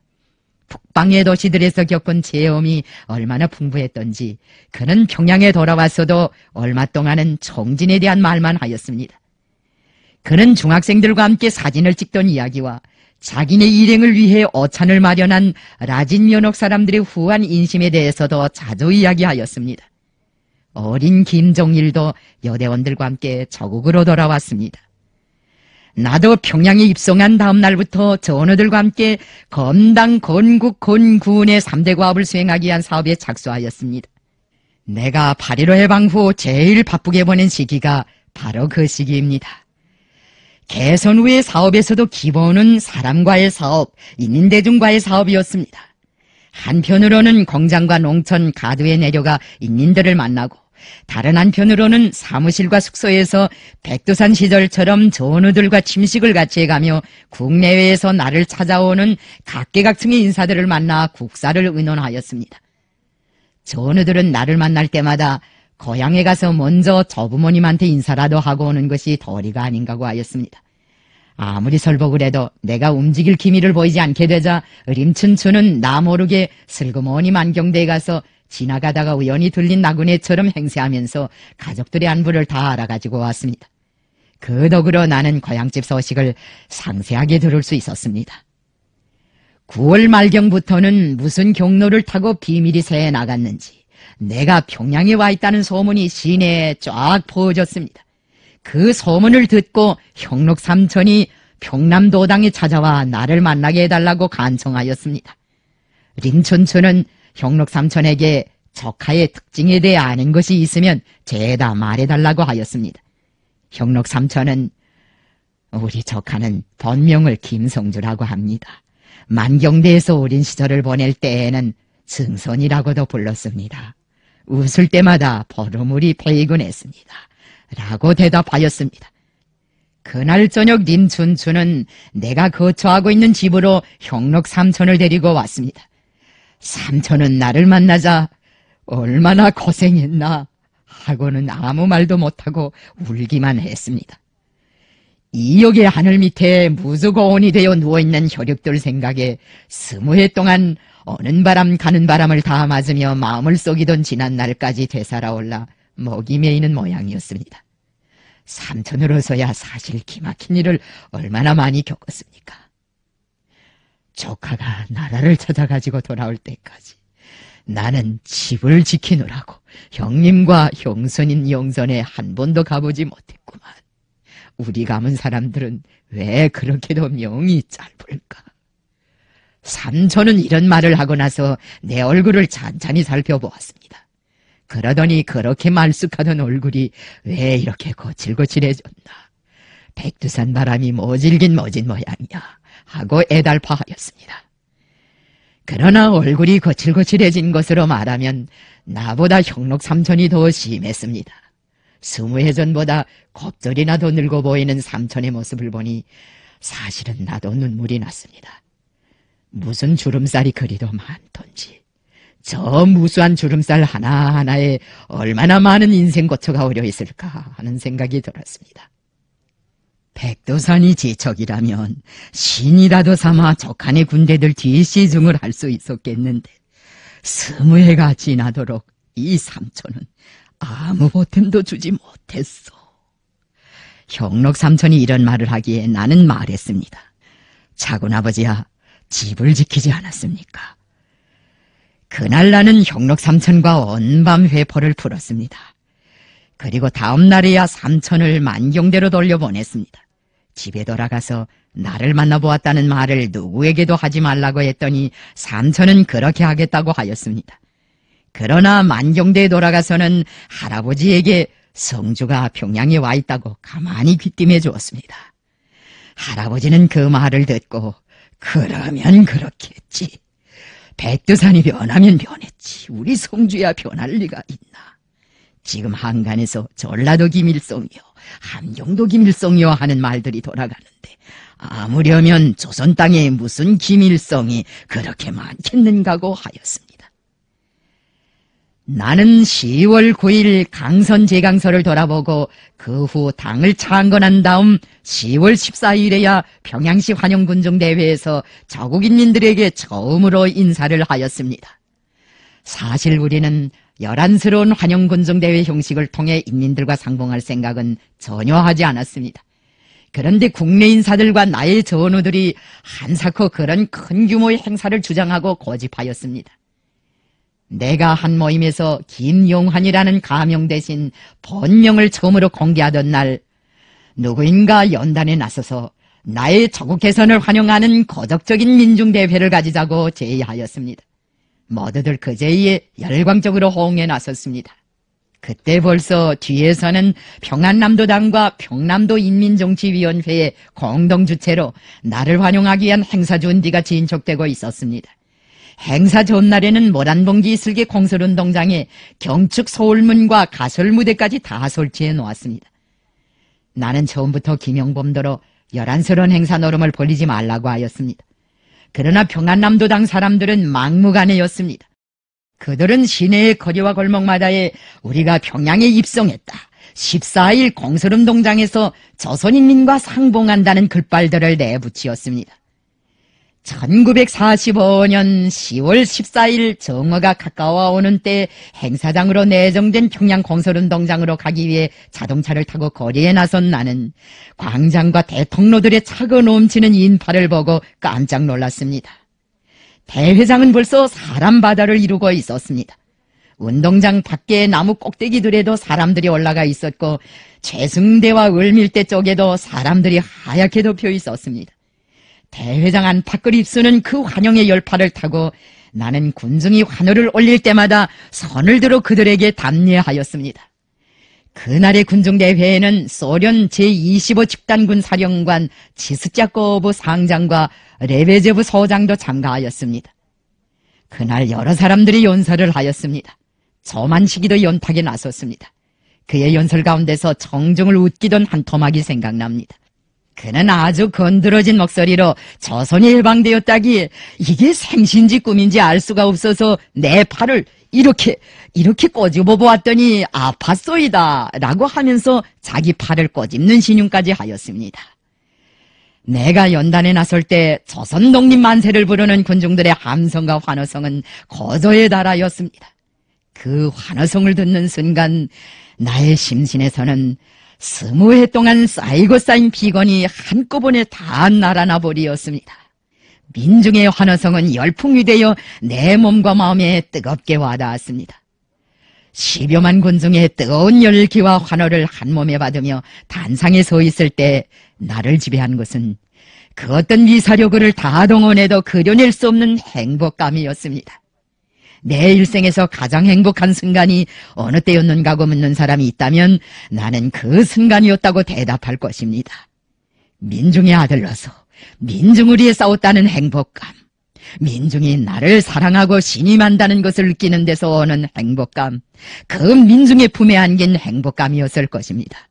북방의 도시들에서 겪은 체험이 얼마나 풍부했던지 그는 평양에 돌아왔어도 얼마 동안은 정진에 대한 말만 하였습니다. 그는 중학생들과 함께 사진을 찍던 이야기와 자기네 일행을 위해 오찬을 마련한 라진 면옥 사람들의 후한 인심에 대해서도 자주 이야기하였습니다. 어린 김종일도 여대원들과 함께 조국으로 돌아왔습니다. 나도 평양에 입성한 다음 날부터 전우들과 함께 검당, 건국, 건군의 3대 과업을 수행하기 위한 사업에 착수하였습니다. 내가 8.15 해방 후 제일 바쁘게 보낸 시기가 바로 그 시기입니다. 개선 후의 사업에서도 기본은 사람과의 사업, 인민대중과의 사업이었습니다. 한편으로는 공장과 농촌, 가두에 내려가 인민들을 만나고, 다른 한편으로는 사무실과 숙소에서 백두산 시절처럼 전우들과 침식을 같이 해가며 국내외에서 나를 찾아오는 각계각층의 인사들을 만나 국사를 의논하였습니다. 전우들은 나를 만날 때마다 고향에 가서 먼저 조부모님한테 인사라도 하고 오는 것이 도리가 아닌가고 하였습니다. 아무리 설복을 해도 내가 움직일 기미를 보이지 않게 되자 림춘추는 나 모르게 슬그머니 만경대에 가서 지나가다가 우연히 들린 나그네처럼 행세하면서 가족들의 안부를 다 알아가지고 왔습니다. 그 덕으로 나는 고향집 소식을 상세하게 들을 수 있었습니다. 9월 말경부터는 무슨 경로를 타고 비밀이 새해 나갔는지 내가 평양에 와 있다는 소문이 시내에 쫙 퍼졌습니다. 그 소문을 듣고 형록 삼촌이 평남도당에 찾아와 나를 만나게 해달라고 간청하였습니다. 림춘추는 형록 삼촌에게 조카의 특징에 대해 아는 것이 있으면 죄다 말해달라고 하였습니다. 형록 삼촌은 우리 조카는 본명을 김성주라고 합니다. 만경대에서 어린 시절을 보낼 때에는 증손이라고도 불렀습니다. 웃을 때마다 보름물이 패이곤했습니다. 라고 대답하였습니다. 그날 저녁 림춘추는 내가 거처하고 있는 집으로 형록 삼촌을 데리고 왔습니다. 삼촌은 나를 만나자 얼마나 고생했나 하고는 아무 말도 못하고 울기만 했습니다. 이역의 하늘 밑에 무수고온이 되어 누워있는 혈육들 생각에 20해 동안 오는 바람 가는 바람을 다 맞으며 마음을 썩이던 지난 날까지 되살아올라 목이 메이는 모양이었습니다. 삼촌으로서야 사실 기막힌 일을 얼마나 많이 겪었습니까? 조카가 나라를 찾아가지고 돌아올 때까지 나는 집을 지키느라고 형님과 형선인 영선에 한 번도 가보지 못했구만. 우리 가문 사람들은 왜 그렇게도 명이 짧을까? 삼촌은 이런 말을 하고 나서 내 얼굴을 찬찬히 살펴보았습니다. 그러더니 그렇게 말쑥하던 얼굴이 왜 이렇게 거칠거칠해졌나? 백두산 바람이 모질긴 모진 모양이야 하고 애달파하였습니다. 그러나 얼굴이 거칠거칠해진 것으로 말하면 나보다 형록 삼촌이 더 심했습니다. 20해 전보다 곱절이나 더 늙어 보이는 삼촌의 모습을 보니 사실은 나도 눈물이 났습니다. 무슨 주름살이 그리도 많던지 저 무수한 주름살 하나하나에 얼마나 많은 인생 고초가 어려 있을까 하는 생각이 들었습니다. 백두산이 지척이라면 신이라도 삼아 적한의 군대들 뒷시중을 할 수 있었겠는데 20해가 지나도록 이 삼촌은 아무 보탬도 주지 못했어. 형록 삼촌이 이런 말을 하기에 나는 말했습니다. 차군아버지야, 집을 지키지 않았습니까? 그날 나는 형록 삼촌과 온밤 회포를 풀었습니다. 그리고 다음 날에야 삼촌을 만경대로 돌려보냈습니다. 집에 돌아가서 나를 만나보았다는 말을 누구에게도 하지 말라고 했더니 삼촌은 그렇게 하겠다고 하였습니다. 그러나 만경대에 돌아가서는 할아버지에게 성주가 평양에 와 있다고 가만히 귀띔해 주었습니다. 할아버지는 그 말을 듣고 그러면 그렇겠지. 백두산이 변하면 변했지. 우리 성주야 변할 리가 있나. 지금 한간에서 전라도 기밀성이요, 함경도 기밀성이요 하는 말들이 돌아가는데 아무려면 조선 땅에 무슨 기밀성이 그렇게 많겠는가고 하였습니다. 나는 10월 9일 강선 제강서를 돌아보고 그 후 당을 창건한 다음 10월 14일에야 평양시 환영군중대회에서 자국인민들에게 처음으로 인사를 하였습니다. 사실 우리는 열안스러운 환영군중대회 형식을 통해 인민들과 상봉할 생각은 전혀 하지 않았습니다. 그런데 국내 인사들과 나의 전우들이 한사코 그런 큰 규모의 행사를 주장하고 고집하였습니다. 내가 한 모임에서 김용환이라는 가명 대신 본명을 처음으로 공개하던 날 누구인가 연단에 나서서 나의 조국 개선을 환영하는 거적적인 민중대회를 가지자고 제의하였습니다. 모두들 그 제의에 열광적으로 호응해 나섰습니다. 그때 벌써 뒤에서는 평안남도당과 평남도 인민정치위원회의 공동주최로 나를 환영하기 위한 행사 준비가 진척되고 있었습니다. 행사 전날에는 모란봉지 이슬기 공설운동장에 경축 소울문과 가설무대까지 다 설치해 놓았습니다. 나는 처음부터 김영범더러 열한스러운 행사 노름을 벌리지 말라고 하였습니다. 그러나 평안남도당 사람들은 막무가내였습니다. 그들은 시내의 거리와 골목마다에 우리가 평양에 입성했다, 14일 공설운동장에서 조선인민과 상봉한다는 글발들을 내붙이었습니다. 1945년 10월 14일 정오가 가까워오는 때 행사장으로 내정된 평양 공설운동장으로 가기 위해 자동차를 타고 거리에 나선 나는 광장과 대통로들의 차고 넘치는 인파를 보고 깜짝 놀랐습니다. 대회장은 벌써 사람 바다를 이루고 있었습니다. 운동장 밖에 나무 꼭대기들에도 사람들이 올라가 있었고 최승대와 을밀대 쪽에도 사람들이 하얗게 덮여 있었습니다. 대회장 안팎을 입수는 그 환영의 열파를 타고 나는 군중이 환호를 올릴 때마다 손을 들어 그들에게 답례하였습니다. 그날의 군중대회에는 소련 제25 집단군 사령관 치스자코브 상장과 레베제브 소장도 참가하였습니다. 그날 여러 사람들이 연설을 하였습니다. 조만식이도 연탁에 나섰습니다. 그의 연설 가운데서 청중을 웃기던 한 토막이 생각납니다. 그는 아주 건드러진 목소리로 조선이 해방되었다기에 이게 생신지 꿈인지 알 수가 없어서 내 팔을 이렇게 꼬집어 보았더니 아팠소이다 라고 하면서 자기 팔을 꼬집는 신용까지 하였습니다. 내가 연단에 나설 때 조선 독립 만세를 부르는 군중들의 함성과 환호성은 고조에 달하였습니다. 그 환호성을 듣는 순간 나의 심신에서는 20해 동안 쌓이고 쌓인 비건이 한꺼번에 다 날아나 버리었습니다. 민중의 환호성은 열풍이 되어 내 몸과 마음에 뜨겁게 와닿았습니다. 10여만 군중의 뜨거운 열기와 환호를 한 몸에 받으며 단상에 서 있을 때 나를 지배한 것은 그 어떤 미사력을 다 동원해도 그려낼 수 없는 행복감이었습니다. 내 일생에서 가장 행복한 순간이 어느 때였는가고 묻는 사람이 있다면 나는 그 순간이었다고 대답할 것입니다. 민중의 아들로서 민중을 위해 싸웠다는 행복감, 민중이 나를 사랑하고 신임한다는 것을 느끼는 데서 오는 행복감, 그 민중의 품에 안긴 행복감이었을 것입니다.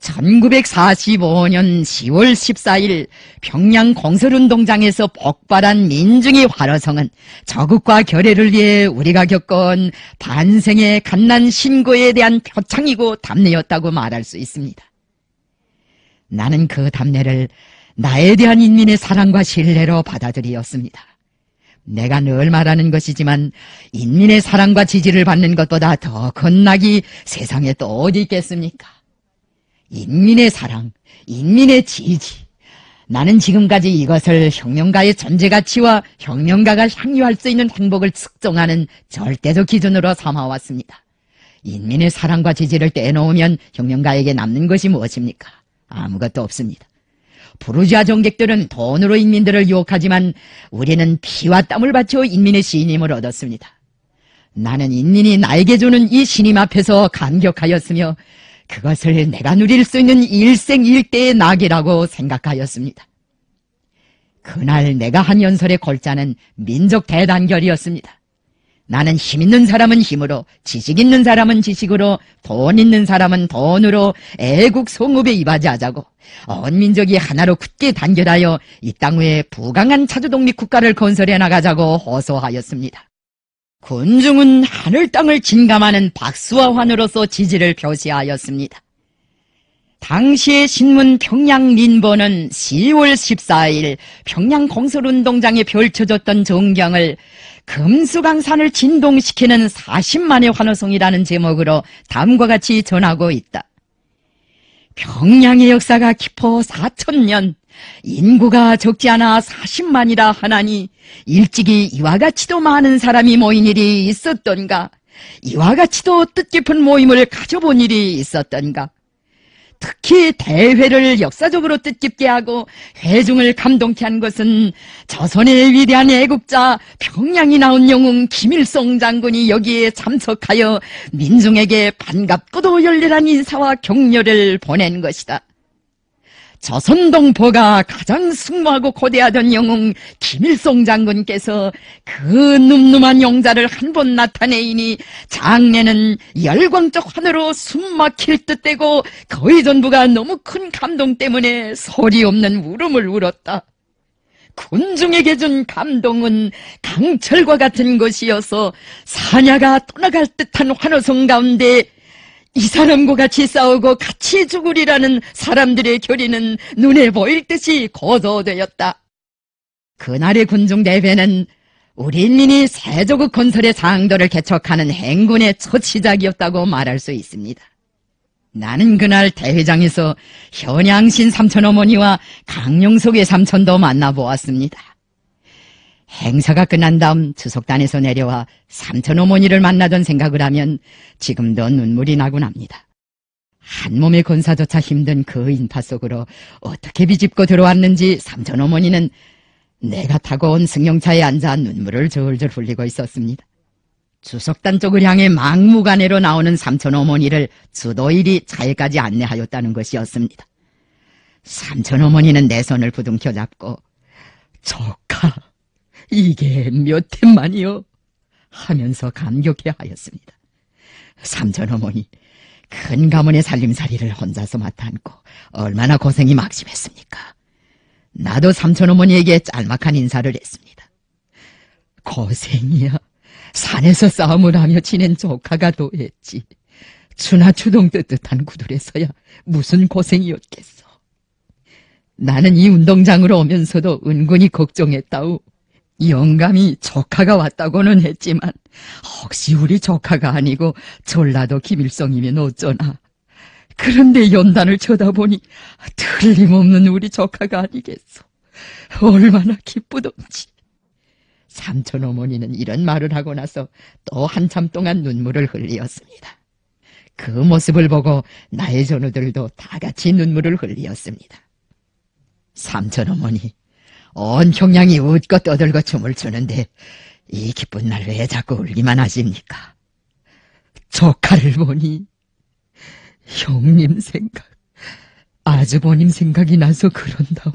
1945년 10월 14일 평양 공설운동장에서 폭발한 민중의 환호성은 조국과 결의를 위해 우리가 겪어온 반생의 갓난 신고에 대한 표창이고 답례였다고 말할 수 있습니다. 나는 그 답례를 나에 대한 인민의 사랑과 신뢰로 받아들였습니다. 내가 늘 말하는 것이지만 인민의 사랑과 지지를 받는 것보다 더 큰 낙이 세상에 또 어디 있겠습니까? 인민의 사랑, 인민의 지지. 나는 지금까지 이것을 혁명가의 존재가치와 혁명가가 향유할 수 있는 행복을 측정하는 절대적 기준으로 삼아왔습니다. 인민의 사랑과 지지를 떼놓으면 혁명가에게 남는 것이 무엇입니까? 아무것도 없습니다. 부르주아 정객들은 돈으로 인민들을 유혹하지만 우리는 피와 땀을 바쳐 인민의 신임을 얻었습니다. 나는 인민이 나에게 주는 이 신임 앞에서 감격하였으며 그것을 내가 누릴 수 있는 일생일대의 낙이라고 생각하였습니다. 그날 내가 한 연설의 골자는 민족 대단결이었습니다. 나는 힘 있는 사람은 힘으로, 지식 있는 사람은 지식으로, 돈 있는 사람은 돈으로 애국 성읍에 이바지하자고 온 민족이 하나로 굳게 단결하여 이 땅 위에 부강한 자주독립 국가를 건설해 나가자고 호소하였습니다. 군중은 하늘 땅을 진감하는 박수와 환호로서 지지를 표시하였습니다. 당시의 신문 평양민보는 10월 14일 평양 공설운동장에 펼쳐졌던 전경을 금수강산을 진동시키는 40만의 환호성이라는 제목으로 다음과 같이 전하고 있다. 평양의 역사가 깊어 4,000년, 인구가 적지 않아 40만이라 하나니 일찍이 이와 같이도 많은 사람이 모인 일이 있었던가, 이와 같이도 뜻깊은 모임을 가져본 일이 있었던가. 특히 대회를 역사적으로 뜻깊게 하고 회중을 감동케 한 것은 조선의 위대한 애국자 평양이 나온 영웅 김일성 장군이 여기에 참석하여 민중에게 반갑고도 열렬한 인사와 격려를 보낸 것이다. 조선 동포가 가장 숭모하고 고대하던 영웅 김일성 장군께서 그 늠름한 용자를 한 번 나타내이니 장내는 열광적 환호로 숨막힐 듯 되고 거의 전부가 너무 큰 감동 때문에 소리 없는 울음을 울었다. 군중에게 준 감동은 강철과 같은 것이어서 사냐가 떠나갈 듯한 환호성 가운데 이 사람과 같이 싸우고 같이 죽으리라는 사람들의 결의는 눈에 보일 듯이 고조되었다. 그날의 군중대회는 우리 인민이 세조국 건설의 상도를 개척하는 행군의 첫 시작이었다고 말할 수 있습니다. 나는 그날 대회장에서 현양신 삼천어머니와 강용석의 삼천도 만나보았습니다. 행사가 끝난 다음 주석단에서 내려와 삼천어머니를 만나던 생각을 하면 지금도 눈물이 나곤 합니다. 한 몸의 건사조차 힘든 그 인파 속으로 어떻게 비집고 들어왔는지 삼천어머니는 내가 타고 온 승용차에 앉아 눈물을 절절 흘리고 있었습니다. 주석단 쪽을 향해 막무가내로 나오는 삼천어머니를 주도일이 차에까지 안내하였다는 것이었습니다. 삼천어머니는 내 손을 부둥켜 잡고 조카 이게 몇天만이요? 하면서 감격해 하였습니다. 삼천어머니, 큰 가문의 살림살이를 혼자서 맡아안고 얼마나 고생이 막심했습니까? 나도 삼천어머니에게 짤막한 인사를 했습니다. 고생이야. 산에서 싸움을 하며 지낸 조카가 도했지. 추나추동 뜨뜻한 구들에서야 무슨 고생이었겠어. 나는 이 운동장으로 오면서도 은근히 걱정했다우. 영감이 조카가 왔다고는 했지만 혹시 우리 조카가 아니고 전라도 김일성이면 어쩌나. 그런데 연단을 쳐다보니 틀림없는 우리 조카가 아니겠소. 얼마나 기쁘던지. 삼천어머니는 이런 말을 하고 나서 또 한참 동안 눈물을 흘리었습니다. 그 모습을 보고 나의 전우들도 다 같이 눈물을 흘리었습니다. 삼천어머니, 온 평양이 웃고 떠들고 춤을 추는데 이 기쁜 날 왜 자꾸 울기만 하십니까? 조카를 보니 형님 생각, 아주버님 생각이 나서 그런다오.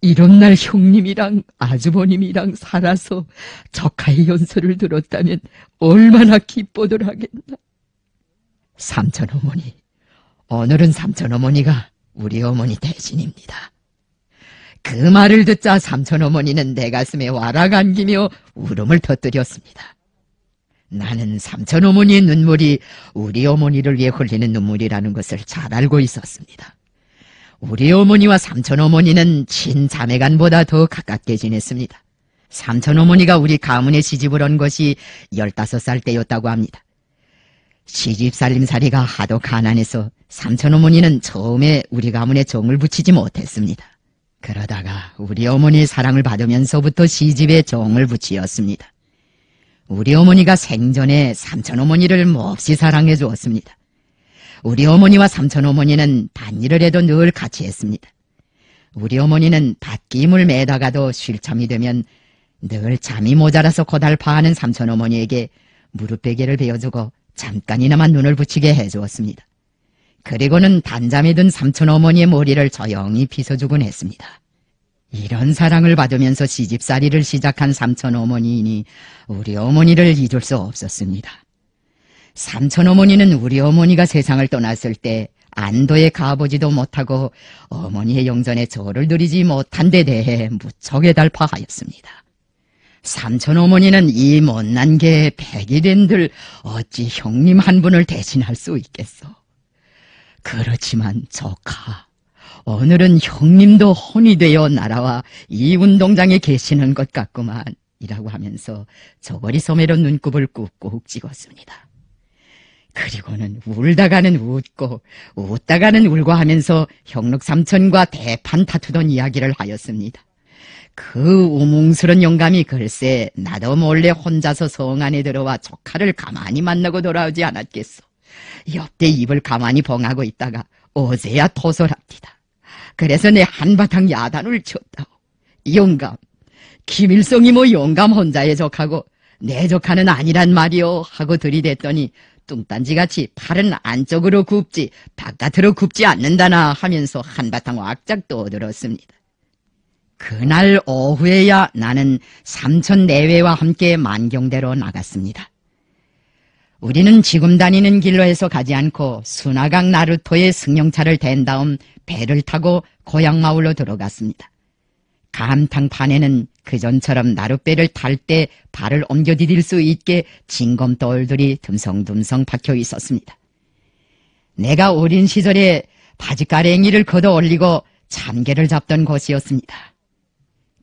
이런 날 형님이랑 아주버님이랑 살아서 조카의 연설을 들었다면 얼마나 기뻐들 하겠나. 삼천어머니, 오늘은 삼천어머니가 우리 어머니 대신입니다. 그 말을 듣자 삼천어머니는 내 가슴에 와락 안기며 울음을 터뜨렸습니다. 나는 삼천어머니의 눈물이 우리 어머니를 위해 흘리는 눈물이라는 것을 잘 알고 있었습니다. 우리 어머니와 삼천어머니는 친자매간보다 더 가깝게 지냈습니다. 삼천어머니가 우리 가문에 시집을 온 것이 15살 때였다고 합니다. 시집살림살이가 하도 가난해서 삼천어머니는 처음에 우리 가문에 정을 붙이지 못했습니다. 그러다가 우리 어머니의 사랑을 받으면서부터 시집에 정을 붙이었습니다. 우리 어머니가 생전에 삼천어머니를 몹시 사랑해 주었습니다. 우리 어머니와 삼천어머니는 밭일을 해도 늘 같이 했습니다. 우리 어머니는 밭김을 매다가도 쉴참이 되면 늘 잠이 모자라서 고달파하는 삼천어머니에게 무릎베개를 베어주고 잠깐이나마 눈을 붙이게 해주었습니다. 그리고는 단잠에 든 삼천어머니의 머리를 조용히 빗어주곤 했습니다. 이런 사랑을 받으면서 시집살이를 시작한 삼천어머니이니 우리 어머니를 잊을 수 없었습니다. 삼천어머니는 우리 어머니가 세상을 떠났을 때 안도에 가보지도 못하고 어머니의 영전에 저를 드리지 못한 데 대해 무척 애달파하였습니다. 삼천어머니는 이 못난 게 100이 된들 어찌 형님 한 분을 대신할 수 있겠소. 그렇지만 조카, 오늘은 형님도 혼이 되어 날아와 이 운동장에 계시는 것 같구만 이라고 하면서 저고리 소매로 눈곱을 꾹꾹 찍었습니다. 그리고는 울다가는 웃고 웃다가는 울고 하면서 형록 삼천과 대판 다투던 이야기를 하였습니다. 그 우뭉스런 영감이 글쎄 나도 몰래 혼자서 성 안에 들어와 조카를 가만히 만나고 돌아오지 않았겠소. 옆대 입을 가만히 벙하고 있다가 어제야 토설합니다. 그래서 내 한바탕 야단을 쳤다오. 영감, 김일성이 뭐 영감 혼자의 족하고 내 조카는 아니란 말이오 하고 들이댔더니 뚱딴지같이 팔은 안쪽으로 굽지 바깥으로 굽지 않는다나 하면서 한바탕 왁작 떠들었습니다. 그날 오후에야 나는 삼촌 내외와 함께 만경대로 나갔습니다. 우리는 지금 다니는 길로 해서 가지 않고 순화강 나루토의 승용차를 댄 다음 배를 타고 고향마을로 들어갔습니다. 감탕판에는 그전처럼 나룻배를 탈 때 발을 옮겨 디딜 수 있게 징검돌들이 듬성듬성 박혀 있었습니다. 내가 어린 시절에 바지가랭이를 걷어 올리고 참개를 잡던 곳이었습니다.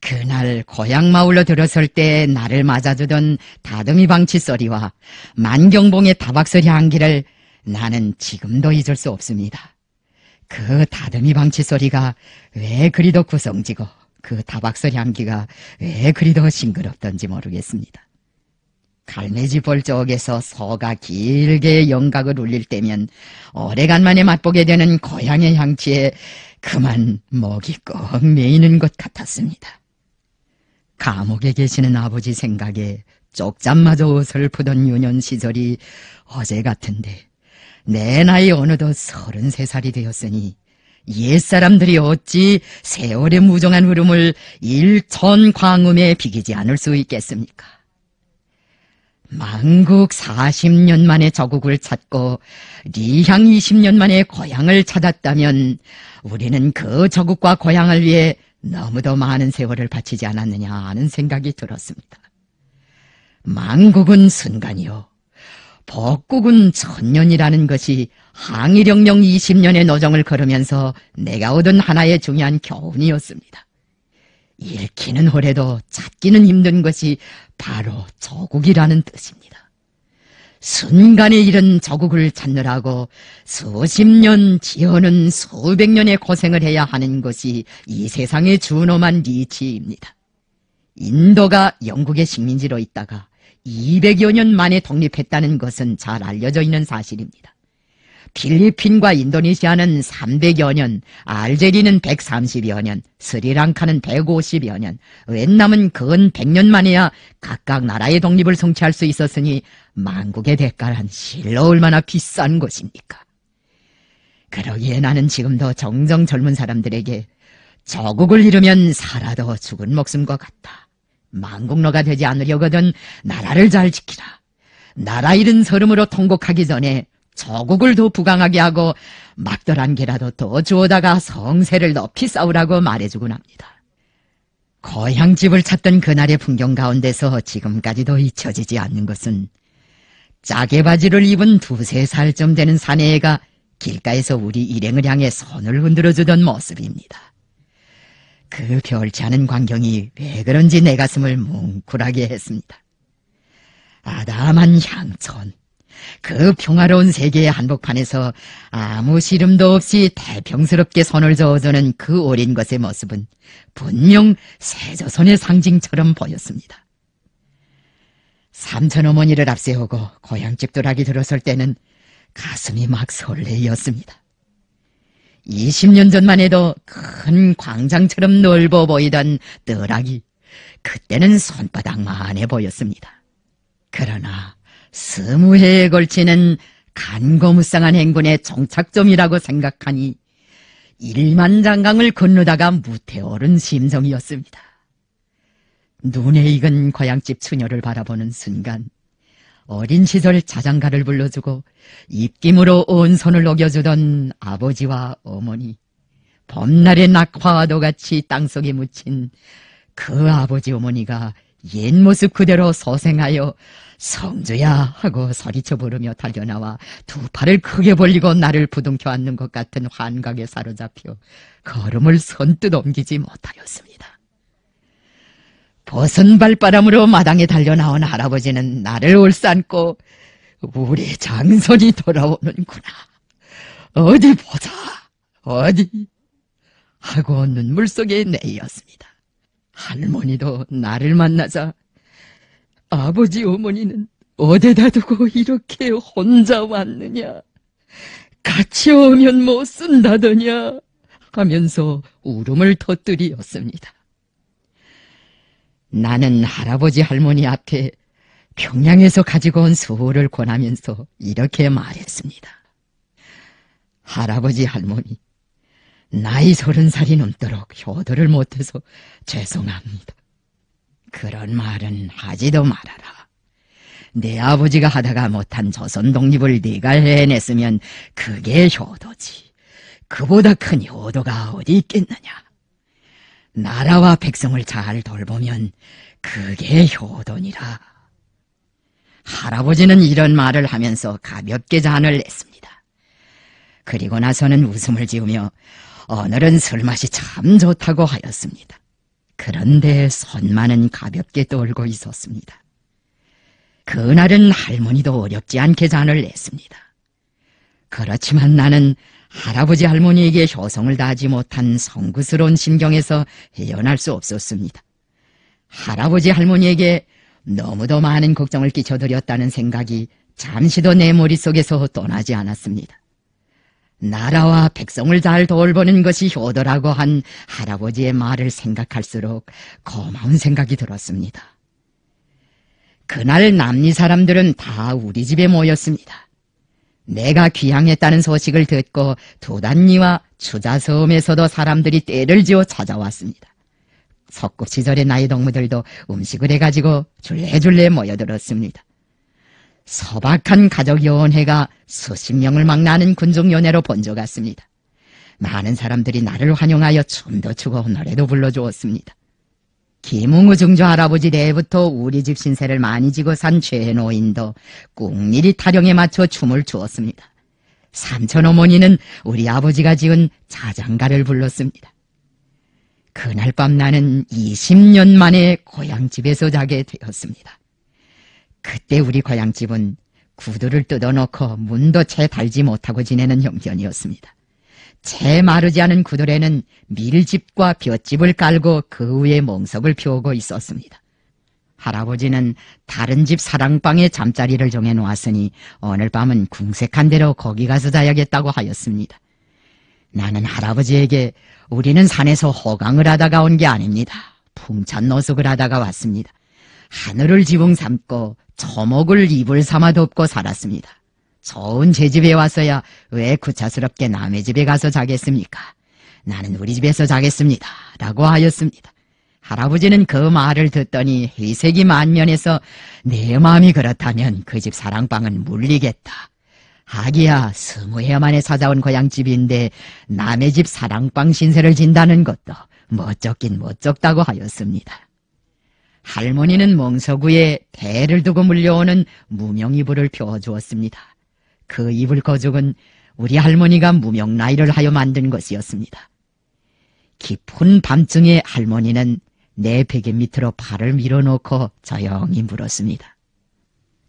그날 고향마을로 들어설 때 나를 맞아주던 다듬이 방치 소리와 만경봉의 타박소리 향기를 나는 지금도 잊을 수 없습니다. 그 다듬이 방치 소리가 왜 그리도 구성지고 그 타박소리 향기가 왜 그리도 싱그럽던지 모르겠습니다. 갈매지 볼 쪽에서 소가 길게 영각을 울릴 때면 오래간만에 맛보게 되는 고향의 향취에 그만 목이 꼭 메이는 것 같았습니다. 감옥에 계시는 아버지 생각에 쪽잠마저 슬프던 유년 시절이 어제 같은데 내 나이 어느덧 33살이 되었으니 옛사람들이 어찌 세월의 무정한 흐름을 일천광음에 비기지 않을 수 있겠습니까? 만국 40년 만에 저국을 찾고 리향 20년 만에 고향을 찾았다면 우리는 그 저국과 고향을 위해 너무도 많은 세월을 바치지 않았느냐 하는 생각이 들었습니다. 만국은 순간이요 복국은 천년이라는 것이 항일혁명 20년의 노정을 걸으면서 내가 얻은 하나의 중요한 교훈이었습니다. 읽기는 오래도 찾기는 힘든 것이 바로 조국이라는 뜻입니다. 순간에 이른 조국을 찾느라고 수십 년 지어는 수백 년의 고생을 해야 하는 것이 이 세상의 준엄한 리치입니다. 인도가 영국의 식민지로 있다가 200여 년 만에 독립했다는 것은 잘 알려져 있는 사실입니다. 필리핀과 인도네시아는 300여 년, 알제리는 130여 년, 스리랑카는 150여 년, 웬남은 근 100년 만에야 각각 나라의 독립을 성취할 수 있었으니 만국의 대가란 실로 얼마나 비싼 것입니까? 그러기에 나는 지금도 정정 젊은 사람들에게 조국을 잃으면 살아도 죽은 목숨과 같다. 만국노가 되지 않으려거든 나라를 잘 지키라. 나라 잃은 서름으로 통곡하기 전에 조국을 더 부강하게 하고 막덜한 개라도 더 주워다가 성세를 높이 쌓으라고 말해주곤 합니다. 고향집을 찾던 그날의 풍경 가운데서 지금까지도 잊혀지지 않는 것은 짜게 바지를 입은 2~3살쯤 되는 사내애가 길가에서 우리 일행을 향해 손을 흔들어주던 모습입니다. 그 별치 않은 광경이 왜 그런지 내 가슴을 뭉클하게 했습니다. 아담한 향촌, 그 평화로운 세계의 한복판에서 아무 시름도 없이 태평스럽게 손을 저어주는 그 어린 것의 모습은 분명 세조선의 상징처럼 보였습니다. 삼촌 어머니를 앞세우고 고향집 도락이 들어설 때는 가슴이 막 설레었습니다. 20년 전만 해도 큰 광장처럼 넓어 보이던 뜰락이 그때는 손바닥만해 보였습니다. 그러나 20회에 걸치는 간거무쌍한 행군의 종착점이라고 생각하니 일만장강을 건너다가 무태오른 심정이었습니다. 눈에 익은 고향집 처녀를 바라보는 순간 어린 시절 자장가를 불러주고 입김으로 온 손을 녹여주던 아버지와 어머니, 봄날의 낙화와도 같이 땅속에 묻힌 그 아버지 어머니가 옛 모습 그대로 소생하여 성주야 하고 소리쳐 부르며 달려나와 두 팔을 크게 벌리고 나를 부둥켜 안는 것 같은 환각에 사로잡혀 걸음을 선뜻 옮기지 못하였습니다. 벗은 발바람으로 마당에 달려나온 할아버지는 나를 올싸안고 우리 장손이 돌아오는구나. 어디 보자. 어디. 하고 눈물 속에 내이었습니다. 할머니도 나를 만나자 아버지 어머니는 어디다 두고 이렇게 혼자 왔느냐. 같이 오면 못 쓴다더냐 하면서 울음을 터뜨리었습니다. 나는 할아버지 할머니 앞에 평양에서 가지고 온 수호를 권하면서 이렇게 말했습니다. 할아버지 할머니, 나이 30살이 넘도록 효도를 못해서 죄송합니다. 그런 말은 하지도 말아라. 내 아버지가 하다가 못한 조선 독립을 네가 해냈으면 그게 효도지. 그보다 큰 효도가 어디 있겠느냐. 나라와 백성을 잘 돌보면 그게 효도니라. 할아버지는 이런 말을 하면서 가볍게 잔을 냈습니다. 그리고 나서는 웃음을 지으며 오늘은 술맛이 참 좋다고 하였습니다. 그런데 손만은 가볍게 떨고 있었습니다. 그날은 할머니도 어렵지 않게 잔을 냈습니다. 그렇지만 나는 할아버지 할머니에게 효성을 다하지 못한 성구스러운 심경에서 헤어날 수 없었습니다. 할아버지 할머니에게 너무도 많은 걱정을 끼쳐드렸다는 생각이 잠시도 내 머릿속에서 떠나지 않았습니다. 나라와 백성을 잘 돌보는 것이 효도라고 한 할아버지의 말을 생각할수록 고마운 생각이 들었습니다. 그날 남리 사람들은 다 우리 집에 모였습니다. 내가 귀향했다는 소식을 듣고 두단리와 추자섬에서도 사람들이 떼를 지어 찾아왔습니다. 석급시절의 나이 동무들도 음식을 해가지고 줄레줄레 모여들었습니다. 소박한 가족연회가 수십 명을 막 나는 군중연회로 번져갔습니다. 많은 사람들이 나를 환영하여 춤도 추고 노래도 불러주었습니다. 김웅우 증조 할아버지 때부터 우리 집 신세를 많이 지고 산 최노인도 꿍일이 타령에 맞춰 춤을 추었습니다. 삼촌 어머니는 우리 아버지가 지은 자장가를 불렀습니다. 그날 밤 나는 20년 만에 고향집에서 자게 되었습니다. 그때 우리 고향집은 구두를 뜯어놓고 문도 채 달지 못하고 지내는 형편이었습니다. 채 마르지 않은 구들에는 밀집과 볏집을 깔고 그 위에 멍석을 피우고 있었습니다. 할아버지는 다른 집 사랑방에 잠자리를 정해놓았으니 오늘 밤은 궁색한 대로 거기 가서 자야겠다고 하였습니다. 나는 할아버지에게 우리는 산에서 호강을 하다가 온 게 아닙니다. 풍찬 노숙을 하다가 왔습니다. 하늘을 지붕 삼고 초목을 이불 삼아 덮고 살았습니다. 좋은 제 집에 왔어야 왜 구차스럽게 남의 집에 가서 자겠습니까? 나는 우리 집에서 자겠습니다. 라고 하였습니다. 할아버지는 그 말을 듣더니 회색이 만면해서 내 마음이 그렇다면 그 집 사랑방은 물리겠다. 하기야 20해 만에 찾아온 고향집인데 남의 집 사랑방 신세를 진다는 것도 멋쩍긴 멋쩍다고 하였습니다. 할머니는 멍석 위에 대를 두고 물려오는 무명이불을 펴주었습니다. 그 이불 거죽은 우리 할머니가 무명나이를 하여 만든 것이었습니다. 깊은 밤중에 할머니는 내 베개 밑으로 발을 밀어놓고 조용히 물었습니다.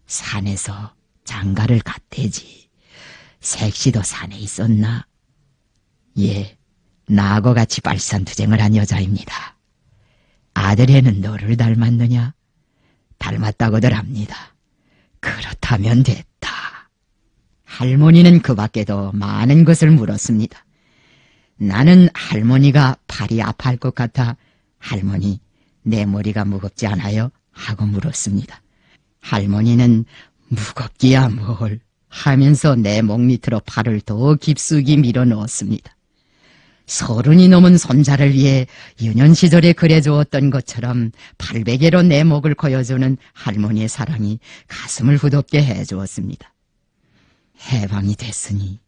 산에서 장가를 갔대지. 색시도 산에 있었나? 예, 나하고 같이 발산투쟁을 한 여자입니다. 아들애는 너를 닮았느냐? 닮았다고들 합니다. 그렇다면 됐다. 할머니는 그 밖에도 많은 것을 물었습니다. 나는 할머니가 팔이 아파할 것 같아 할머니, 내 머리가 무겁지 않아요? 하고 물었습니다. 할머니는 무겁기야 뭘 하면서 내 목 밑으로 팔을 더 깊숙이 밀어 넣었습니다. 30이 넘은 손자를 위해 유년 시절에 그려주었던 것처럼 팔베개로 내 목을 거여주는 할머니의 사랑이 가슴을 후덥게 해주었습니다. 해방이 됐으니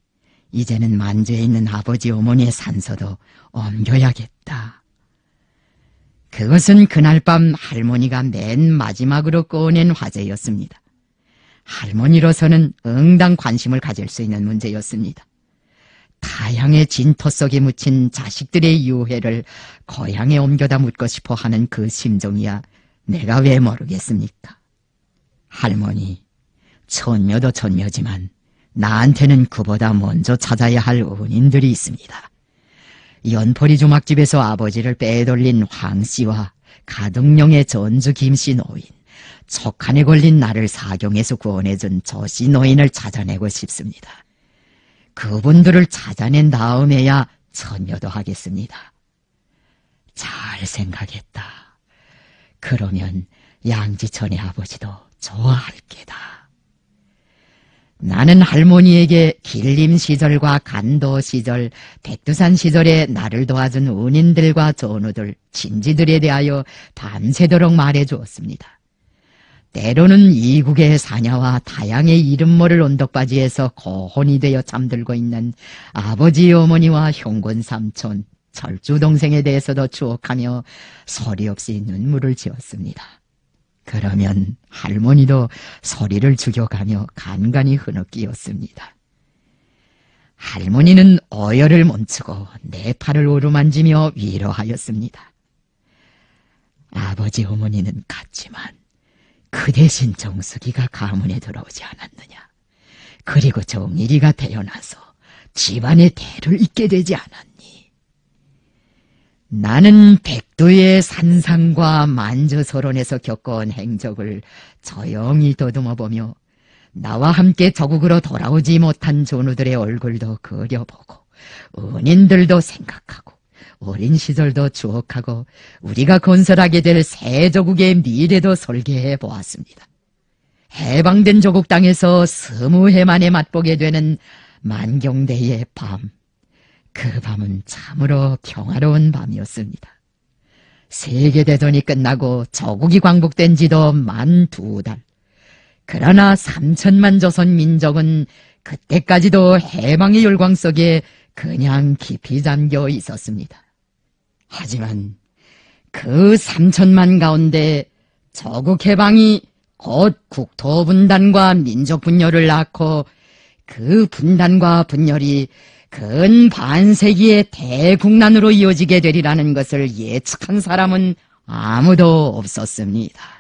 이제는 만주에 있는 아버지 어머니의 산소도 옮겨야겠다. 그것은 그날 밤 할머니가 맨 마지막으로 꺼낸 화제였습니다. 할머니로서는 응당 관심을 가질 수 있는 문제였습니다. 타향의 진토 속에 묻힌 자식들의 유해를 고향에 옮겨다 묻고 싶어 하는 그 심정이야 내가 왜 모르겠습니까? 할머니, 천녀도 천녀지만 나한테는 그보다 먼저 찾아야 할 은인들이 있습니다. 연포리 주막집에서 아버지를 빼돌린 황씨와 가덕령의 전주 김씨 노인, 척한에 걸린 나를 사경에서 구원해준 조씨 노인을 찾아내고 싶습니다. 그분들을 찾아낸 다음에야 처녀도 하겠습니다. 잘 생각했다. 그러면 양지천의 아버지도 좋아할 게다. 나는 할머니에게 길림 시절과 간도 시절, 백두산 시절에 나를 도와준 은인들과 전우들, 친지들에 대하여 밤새도록 말해주었습니다. 때로는 이국의 사냐와 다양의 이름 모를 언덕바지에서 고혼이 되어 잠들고 있는 아버지 어머니와 형군 삼촌, 철주 동생에 대해서도 추억하며 소리 없이 눈물을 지었습니다. 그러면 할머니도 소리를 죽여가며 간간히 흐느끼었습니다. 할머니는 어혈을 멈추고 내 팔을 오르만지며 위로하였습니다. 아버지 어머니는 갔지만 그 대신 정숙이가 가문에 들어오지 않았느냐. 그리고 정일이가 태어나서 집안의 대를 잇게 되지 않았니. 나는 백두의 산상과 만저설원에서 겪어온 행적을 조용히 더듬어보며 나와 함께 저국으로 돌아오지 못한 전우들의 얼굴도 그려보고 은인들도 생각하고 어린 시절도 추억하고 우리가 건설하게 될 새 조국의 미래도 설계해 보았습니다. 해방된 조국 땅에서 20해 만에 맛보게 되는 만경대의 밤. 그 밤은 참으로 평화로운 밤이었습니다. 세계대전이 끝나고 조국이 광복된 지도 만 2달. 그러나 3천만 조선 민족은 그때까지도 해방의 열광 속에 그냥 깊이 잠겨 있었습니다. 하지만 그 3천만 가운데 조국 해방이 곧 국토 분단과 민족 분열을 낳고 그 분단과 분열이 근 반세기의 대국난으로 이어지게 되리라는 것을 예측한 사람은 아무도 없었습니다.